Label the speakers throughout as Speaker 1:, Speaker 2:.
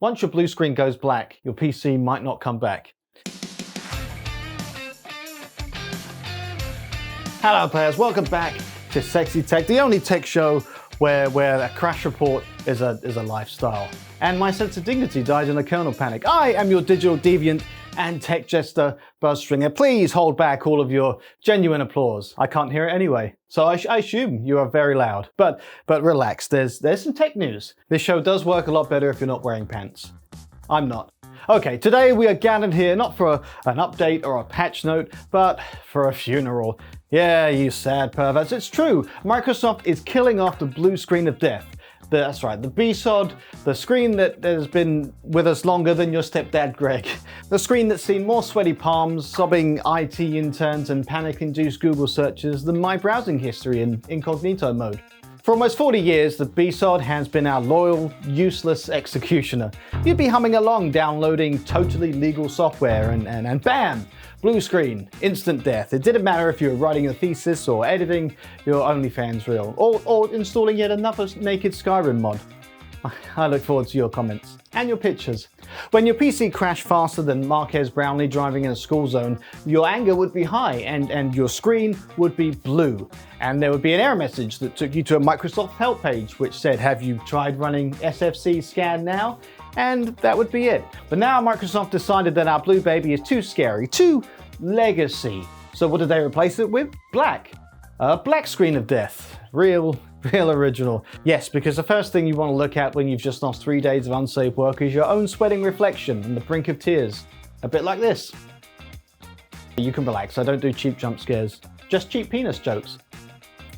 Speaker 1: Once your blue screen goes black, your PC might not come back. Hello players, welcome back to SexyTech, the only tech show where a crash report is a lifestyle. And my sense of dignity died in a kernel panic. I am your digital deviant and tech jester Buzzstringer. Please hold back all of your genuine applause. I can't hear it anyway. So I assume you are very loud. But relax, there's some tech news. This show does work a lot better if you're not wearing pants. I'm not. Okay, today we are gathered here not for an update or a patch note, but for a funeral. Yeah, you sad perverts. It's true. Microsoft is killing off the blue screen of death. That's right, the BSOD, the screen that has been with us longer than your stepdad Greg. The screen that's seen more sweaty palms, sobbing IT interns and panic-induced Google searches than my browsing history in incognito mode. For almost 40 years, the BSOD has been our loyal, useless executioner. You'd be humming along, downloading totally legal software and bam! Blue screen, instant death. It didn't matter if you were writing a thesis or editing your OnlyFans reel or installing yet another naked Skyrim mod. I look forward to your comments and your pictures. When your PC crashed faster than Marquez Brownlee driving in a school zone, your anger would be high and your screen would be blue. And there would be an error message that took you to a Microsoft help page which said, "Have you tried running SFC scan now?" And that would be it. But now Microsoft decided that our blue baby is too scary, too legacy. So what did they replace it with? Black. A black screen of death. Real original. Yes, because the first thing you want to look at when you've just lost 3 days of unsaved work is your own sweating reflection on the brink of tears. A bit like this. You can relax, I don't do cheap jump scares. Just cheap penis jokes.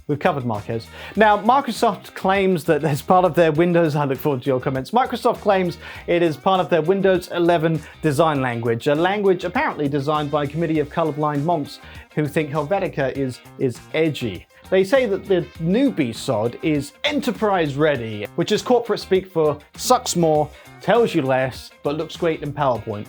Speaker 1: We've covered Marquez. Now, Microsoft claims that as part of their Windows, I look forward to your comments. Microsoft claims it is part of their Windows 11 design language, a language apparently designed by a committee of colorblind monks who think Helvetica is edgy. They say that the new BSOD is enterprise ready, which is corporate speak for sucks more, tells you less, but looks great in PowerPoint.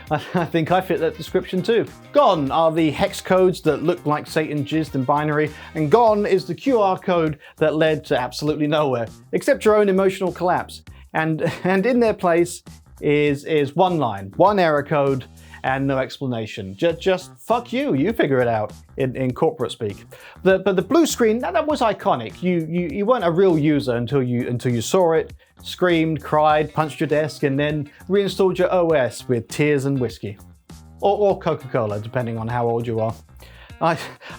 Speaker 1: I think I fit that description too. Gone are the hex codes that look like Satan jizzed in binary, and gone is the QR code that led to absolutely nowhere, except your own emotional collapse. And in their place is one line, one error code, and no explanation. Just fuck you figure it out in corporate speak. But the blue screen, that was iconic. You weren't a real user until you saw it, screamed, cried, punched your desk, and then reinstalled your OS with tears and whiskey. Or Coca-Cola, depending on how old you are.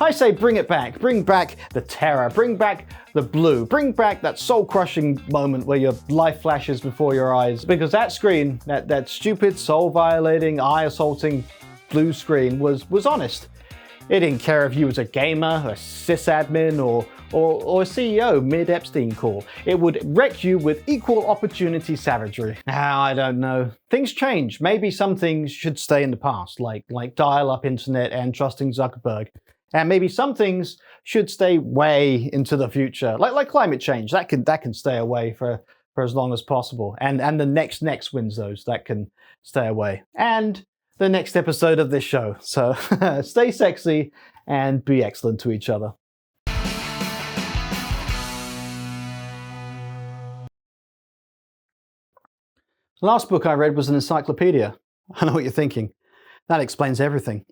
Speaker 1: I say bring it back. Bring back the terror. Bring back the blue. Bring back that soul-crushing moment where your life flashes before your eyes. Because that screen, that stupid, soul-violating, eye-assaulting blue screen was honest. It didn't care if you was a gamer, a sysadmin, or a CEO mid-Epstein call. It would wreck you with equal opportunity savagery. Now, I don't know. Things change. Maybe some things should stay in the past, like dial-up internet and trusting Zuckerberg. And maybe some things should stay way into the future, like climate change. That can stay away for as long as possible. And the next Windows, that can stay away. And the next episode of this show. So stay sexy and be excellent to each other. The last book I read was an encyclopedia. I know what you're thinking. That explains everything.